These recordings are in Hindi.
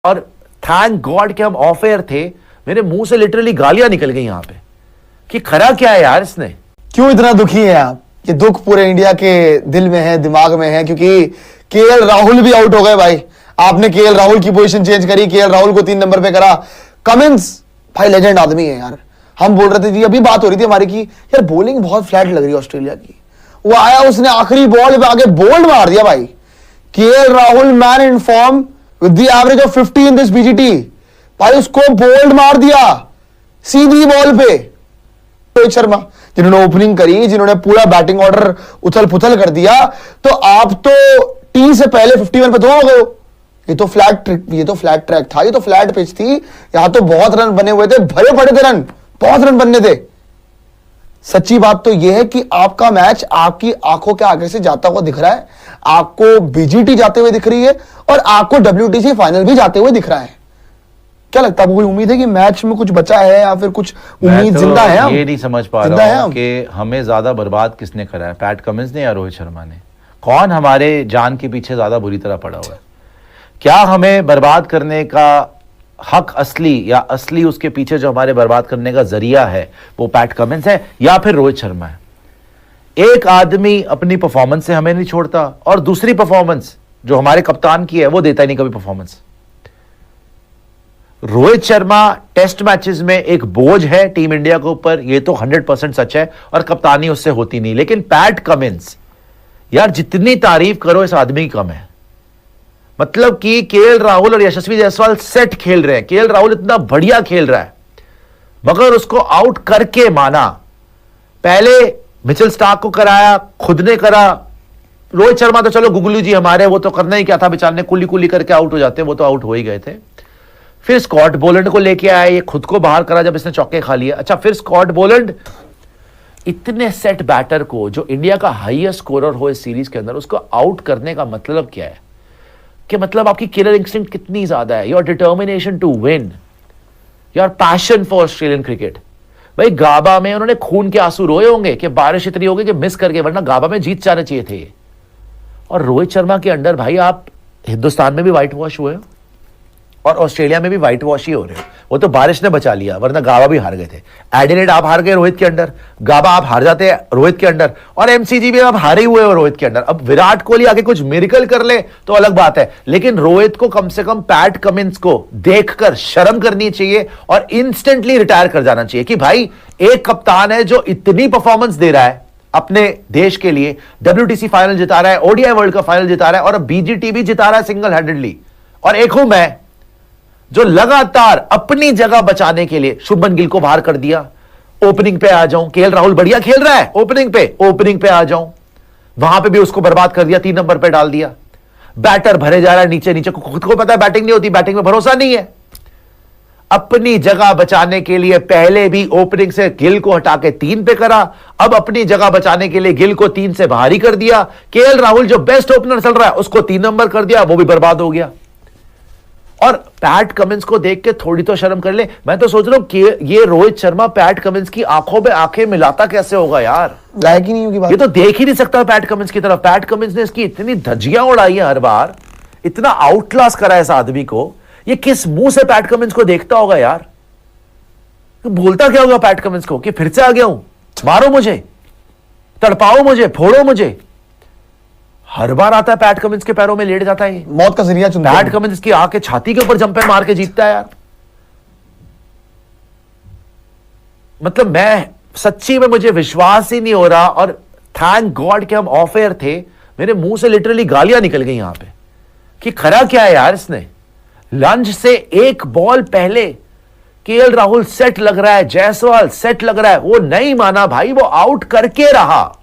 और थैंक गॉड कि हम ऑफ एयर थे, मेरे मुंह से लिटरली गालियां निकल गई यहां पे कि खरा क्या है यार इसने। क्यों इतना दुखी है आप? ये दुख पूरे इंडिया के दिल में है, दिमाग में है, क्योंकि केएल राहुल भी आउट हो गए भाई। आपने केएल राहुल की पोजीशन चेंज करी, केएल राहुल को 3 नंबर पे करा। कमिंस भाई लेजेंड आदमी है यार। हम बोल रहे थे जी, अभी बात हो रही थी हमारी की यार बोलिंग बहुत फ्लैट लग रही है ऑस्ट्रेलिया की। वो आया, उसने आखिरी बॉल पे आगे बोल्ड मार दिया भाई। KL Rahul man in form with the average of 50 in this BGT, भाई उसको बोल्ड मार दिया सीधी बॉल पे। रोहित शर्मा जिन्होंने ओपनिंग करी, जिन्होंने पूरा बैटिंग ऑर्डर उथल पुथल कर दिया, तो आप तो टी से पहले 51 पे 2 हो गए। ये तो फ्लैट ट्रैक था, ये तो फ्लैट पिच थी। यहां तो बहुत रन बने हुए थे, भरे पड़े थे रन, बहुत रन बनने थे। सच्ची बात तो यह है कि आपका मैच आपकी आंखों के आगे से जाता हुआ दिख रहा है, आपको बीजीटी जाते हुए दिख रही है और आपको डब्ल्यूटीसी फाइनल भी जाते हुए दिख रहा है। क्या लगता है, कोई उम्मीद है कि मैच में कुछ बचा है या फिर कुछ उम्मीद तो जिंदा है? ये नहीं समझ पा रहा हूं कि हमें ज्यादा बर्बाद किसने करा है, पैट कमिंस ने या रोहित शर्मा ने? कौन हमारे जान के पीछे ज्यादा बुरी तरह पड़ा हुआ है? क्या हमें बर्बाद करने का हक असली या असली उसके पीछे जो हमारे बर्बाद करने का जरिया है वो पैट कमिंस है या फिर रोहित शर्मा है? एक आदमी अपनी परफॉर्मेंस से हमें नहीं छोड़ता और दूसरी परफॉर्मेंस जो हमारे कप्तान की है वो देता ही नहीं कभी performance. Rohit Sharma test matches में एक बोझ है टीम इंडिया के ऊपर, ये तो 100% सच है और कप्तानी उससे होती नहीं। लेकिन पैट कमिंस, यार जितनी तारीफ करो इस आदमी की कम है। मतलब कि केएल राहुल और यशस्वी जायसवाल सेट खेल रहे हैं, केएल राहुल इतना बढ़िया खेल रहा है मगर उसको आउट करके माना। पहले मिचेल स्टार्क को कराया, खुद ने करा। रोहित शर्मा तो चलो गुगलू जी हमारे, वो तो करना ही क्या था बेचारे ने, कुली कुली करके आउट हो जाते, वो तो आउट हो ही गए थे। फिर स्कॉट बोलैंड को लेके आया, ये खुद को बाहर करा जब इसने चौके खा लिया। अच्छा, फिर स्कॉट बोलैंड इतने सेट बैटर को जो इंडिया का हाईएस्ट स्कोरर हो इस सीरीज के अंदर, उसको आउट करने का मतलब क्या है? कि मतलब आपकी किलर इंस्टिंक्ट कितनी ज्यादा है, your determination to win, your passion for Australian cricket. भाई गाबा में उन्होंने खून के आंसू रोए होंगे कि बारिश इतनी होगी कि मिस करके, वरना गाबा में जीत जाने चाहिए थे। और रोहित शर्मा के अंडर भाई आप हिंदुस्तान में भी व्हाइट वॉश हुए हो और ऑस्ट्रेलिया में भी व्हाइट वॉश ही हो रहे हो। वो तो बारिश ने बचा लिया, वरना गाबा भी हार गए थे। एडिलेड आप हार गए रोहित के अंडर, गाबा आप हार जाते हैं रोहित के अंडर, और एमसीजी भी आप हारे हुए हो रोहित के अंडर। अब विराट कोहली आगे कुछ मिरेकल कर ले तो अलग बात है, लेकिन रोहित को कम से कम पैट कमिंस को देखकर शर्म करनी चाहिए और इंस्टेंटली रिटायर कर जाना चाहिए कि भाई एक कप्तान है जो इतनी परफॉर्मेंस दे रहा है अपने देश के लिए, डब्ल्यूटीसी फाइनल जिता रहा है, ओडीआई वर्ल्ड कप फाइनल जिता रहा है और अब बीजीटी भी जिता रहा है सिंगल हैंडेडली। और एक हूं मैं जो लगातार अपनी जगह बचाने के लिए शुभमन गिल को बाहर कर दिया, ओपनिंग पे आ जाऊं, केएल राहुल बढ़िया खेल रहा है ओपनिंग पे आ जाऊं, वहां पे भी उसको बर्बाद कर दिया, 3 नंबर पे डाल दिया। बैटर भरे जा रहा है नीचे नीचे, खुद को पता है बैटिंग नहीं होती, बैटिंग में भरोसा नहीं है। अपनी जगह बचाने के लिए पहले भी ओपनिंग से गिल को हटा के 3 पे करा, अब अपनी जगह बचाने के लिए गिल को 3 से बाहर ही कर दिया। केएल राहुल जो बेस्ट ओपनर चल रहा है उसको 3 नंबर कर दिया, वो भी बर्बाद हो गया। और पैट कमिंस को देख के थोड़ी तो शर्म कर ले। मैं तो सोच रहा हूं कि ये रोहित शर्मा पैट कमिंस की आंखों में आंखें मिलाता कैसे होगा यार, लायक ही नहीं होगी बात। ये तो देख ही नहीं सकता पैट कमिंस की तरफ। पैट कमिंस ने इसकी इतनी धज्जियां उड़ाई है हर बार, इतना आउटक्लास करा है इस आदमी को, ये किस मुंह से पैट कमिंस को देखता होगा यार? तो बोलता क्या होगा पैट कमिंस को कि फिर से आ गया हूं, मारो मुझे, तड़पाओ मुझे, फोड़ो मुझे। हर बार आता है पैट कमिंस के पैरों में लेट जाता है, मौत का जरिया चुनता है। पैट कमिंस की आंख के छाती के ऊपर जंपे मार के जीतता है यार। मतलब मैं सच्ची में मुझे विश्वास ही नहीं हो रहा। और थैंक गॉड कि हम ऑफ एयर थे, मेरे मुंह से लिटरली गालियां निकल गई यहां पे कि खरा क्या है यार इसने। लंच से 1 बॉल पहले केएल राहुल सेट लग रहा है, जायसवाल सेट लग रहा है, वो नहीं माना भाई, वो आउट करके रहा।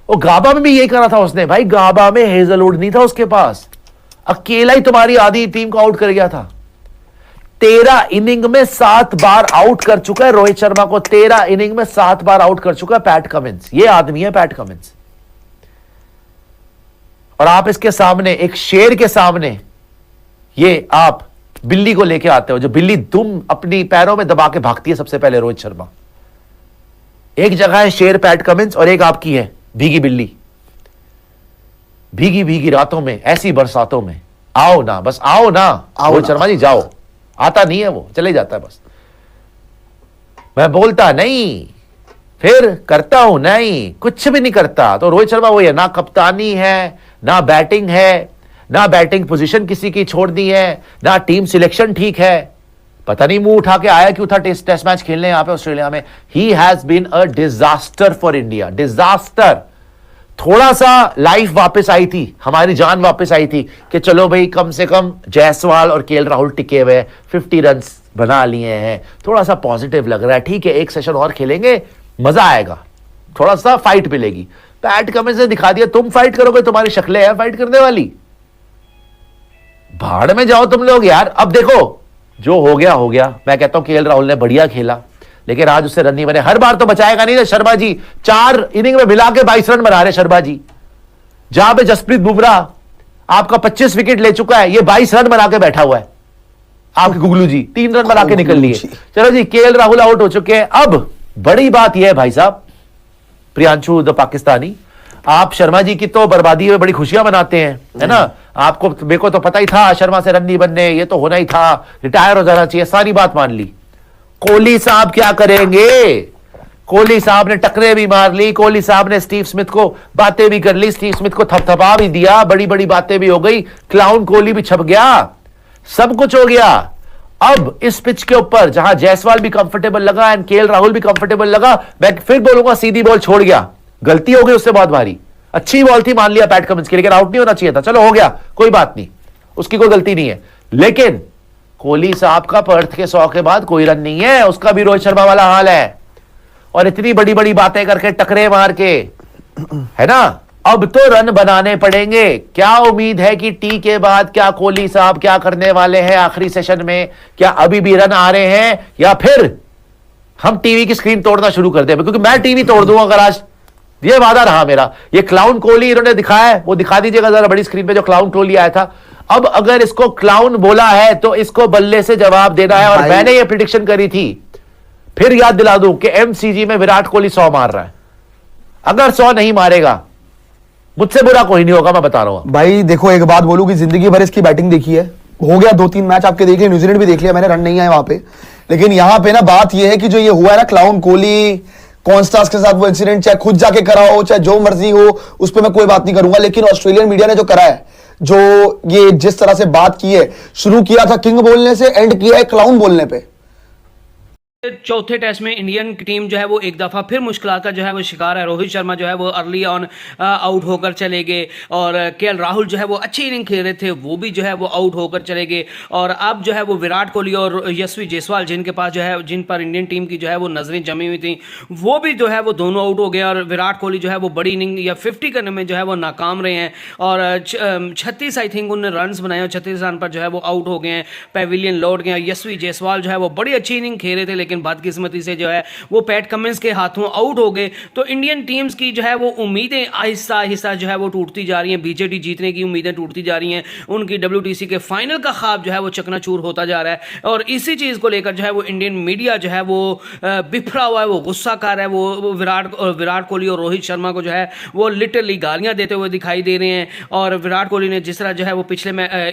वो गाबा में भी यही करा था उसने भाई, गाबा में हेजलवुड नहीं था उसके पास, अकेला ही तुम्हारी आधी टीम को आउट कर गया था। 13 इनिंग में 7 बार आउट कर चुका है रोहित शर्मा को, 13 इनिंग में 7 बार आउट कर चुका है पैट कमिंस। ये आदमी है पैट कमिंस। और आप इसके सामने, एक शेर के सामने, ये आप बिल्ली को लेके आते हो, जो बिल्ली दुम अपनी पैरों में दबा के भागती है सबसे पहले, रोहित शर्मा। एक जगह है शेर पैट कमिंस और एक आपकी है भीगी बिल्ली। भीगी भीगी रातों में, ऐसी बरसातों में आओ ना, बस आओ ना, रोहित ना। शर्मा जी जाओ। आता नहीं है वो, चले जाता है बस। मैं बोलता नहीं, फिर करता हूं नहीं, कुछ भी नहीं करता। तो रोहित शर्मा वही है, ना कप्तानी है, ना बैटिंग है, ना बैटिंग पोजीशन किसी की छोड़ दी है, ना टीम सिलेक्शन ठीक है। पता नहीं मुंह उठा के आया क्यों था टेस्ट मैच खेलने यहां पे ऑस्ट्रेलिया में। He has been a disaster for India, disaster. थोड़ा सा लाइफ वापस आई थी, हमारी जान वापस आई थी कि चलो भाई कम से कम जायसवाल और केएल राहुल टिके हुए, 50 रन बना लिए हैं, थोड़ा सा पॉजिटिव लग रहा है। ठीक है, एक सेशन और खेलेंगे, मजा आएगा, थोड़ा सा फाइट मिलेगी। पैट कमिंस ने दिखा दिया, तुम फाइट करोगे, तुम्हारी शक्लें हैं फाइट करने वाली, भाड़ में जाओ तुम लोग यार। अब देखो, जो हो गया हो गया। मैं कहता हूं केएल राहुल ने बढ़िया खेला, लेकिन आज उससे रन नहीं बने। हर बार तो बचाएगा नहीं ना शर्मा जी, 4 इनिंग में मिला के 22 रन बना रहे शर्मा जी। जहां पे जसप्रीत बुमराह आपका 25 विकेट ले चुका है, ये 22 रन बना के बैठा हुआ है। आपके गुगलू जी 3 रन बना के निकल लिए। चलो जी, केएल राहुल आउट हो चुके हैं। अब बड़ी बात यह है भाई साहब, प्रियांशु द पाकिस्तानी, आप शर्मा जी की तो बर्बादी में बड़ी खुशियां मनाते हैं, है ना। आपको, मेरे को तो पता ही था शर्मा से रन नहीं बनने, ये तो होना ही था, रिटायर हो जाना चाहिए, सारी बात मान ली। कोहली साहब क्या करेंगे? कोहली साहब ने टक्करें भी मार ली, कोहली साहब ने स्टीव स्मिथ को बातें भी कर ली, स्टीव स्मिथ को थपथपा भी दिया, बड़ी बड़ी बातें भी हो गई, क्लाउन कोहली भी छप गया, सब कुछ हो गया। अब इस पिच के ऊपर जहां जायसवाल भी कंफर्टेबल लगा एंड केएल राहुल भी कंफर्टेबल लगा, मैं फिर बोलूंगा सीधी बॉल छोड़ गया, गलती हो गई उससे बहुत भारी। अच्छी बॉल थी मान लिया पैट कमिंस की, लेकिन आउट नहीं होना चाहिए था। चलो हो गया, कोई बात नहीं, उसकी कोई गलती नहीं है। लेकिन कोहली साहब का पर्थ के 100 के बाद कोई रन नहीं है, उसका भी रोहित शर्मा वाला हाल है। और इतनी बड़ी बड़ी बातें करके, टकरे मार के, है ना, अब तो रन बनाने पड़ेंगे। क्या उम्मीद है कि टी के बाद क्या कोहली साहब क्या करने वाले हैं आखिरी सेशन में? क्या अभी भी रन आ रहे हैं, या फिर हम टीवी की स्क्रीन तोड़ना शुरू कर दें? क्योंकि मैं टीवी तोड़ दूंगा अगर आज, ये वादा रहा मेरा। ये क्लाउन कोहली इन्होंने दिखाया है, वो दिखा दीजिएगा जरा बड़ी स्क्रीन पे, जो क्लाउन कोहली आया था। अब अगर इसको क्लाउन बोला है तो इसको बल्ले से जवाब देना है। और मैंने ये प्रिडिक्शन करी थी, फिर याद दिला दूं कि एमसीजी में विराट कोहली 100 मार रहा है। अगर 100 नहीं मारेगा, मुझसे बुरा कोई नहीं होगा, मैं बता रहा हूं भाई। देखो, एक बात बोलूं कि जिंदगी भर इसकी बैटिंग देखी है, हो गया 2-3 मैच आपके देख लिया, न्यूजीलैंड भी देख लिया मैंने, रन नहीं आए वहां पे। लेकिन यहां पे ना बात यह है कि जो ये हुआ है ना क्लाउन कोहली कॉन्स्टास के साथ, वो इंसिडेंट चाहे खुद जाके करा हो, चाहे जो मर्जी हो, उस पर मैं कोई बात नहीं करूंगा। लेकिन ऑस्ट्रेलियन मीडिया ने जो करा है, जो ये जिस तरह से बात की है, शुरू किया था किंग बोलने से, एंड किया है क्लाउन बोलने पे। चौथे टेस्ट में इंडियन टीम जो है वो एक दफ़ा फिर मुश्किलात का जो है वो शिकार है। रोहित शर्मा जो है वो अर्ली ऑन आउट होकर चले गए, और केएल राहुल जो है वो अच्छी इनिंग खेल रहे थे, वो भी जो है वो आउट होकर चले गए। और अब जो है वो विराट कोहली और यशस्वी जायसवाल, जिनके पास जो है, जिन पर इंडियन टीम की जो है वो नजरें जमी हुई थी, वो भी जो है वो दोनों आउट हो गए। और विराट कोहली जो है वो बड़ी इनिंग या 50 करने में जो है वो नाकाम रहे हैं, और 36 आई थिंक उन्होंने रन बनाए, और 36 रन पर जो है वो आउट हो गए हैं, पेविलियन लौट गए। यशस्वी जायसवाल जो है वो बड़ी अच्छी इनिंग खेल रहे थे, लेकिन बदकिस्मती से जो है वो पैट कमिंस के हाथों आउट हो गए। तो इंडियन टीम्स की जो है वो उम्मीदें आहिस्ता आहिस्ता जो है वो टूटती जा रही हैं, बीजेटी जीतने की उम्मीदें टूटती जा रही हैं, उनकी WTC के फाइनल का ख्वाब जो है वो चकनाचूर होता जा रहा है। और इसी चीज़ को लेकर जो है वो इंडियन मीडिया जो है वो बिफरा हुआ है, वो गुस्सा कर रहा है, वो विराट कोहली और रोहित शर्मा को जो है वो लिटरली गालियां देते हुए दिखाई दे रहे हैं। और विराट कोहली ने जिस तरह जो है वो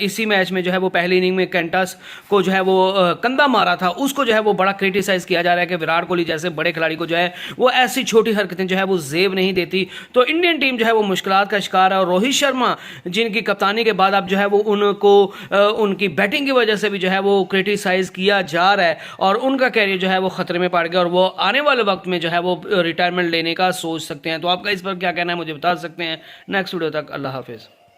इसी मैच में जो है वो पहली इनिंग में कैंटस को जो है वो कंधा मारा था, उसको जो है वो बड़ा क्रिटिसाइज किया जा रहा है कि विराट कोहली जैसे बड़े खिलाड़ी को जो है वो ऐसी छोटी हरकतें जो है वो जेब नहीं देती। तो इंडियन टीम जो है वो मुश्किलात का शिकार है। और रोहित शर्मा, जिनकी कप्तानी के बाद अब जो है वो उनको उनकी बैटिंग की वजह से भी जो है वो क्रिटिसाइज किया जा रहा है, और उनका कैरियर जो है वो खतरे में पड़ गया, और वो आने वाले वक्त में जो है वो रिटायरमेंट लेने का सोच सकते हैं। तो आपका इस पर क्या कहना है, मुझे बता सकते हैं। नेक्स्ट वीडियो तक अल्लाह हाफिज़।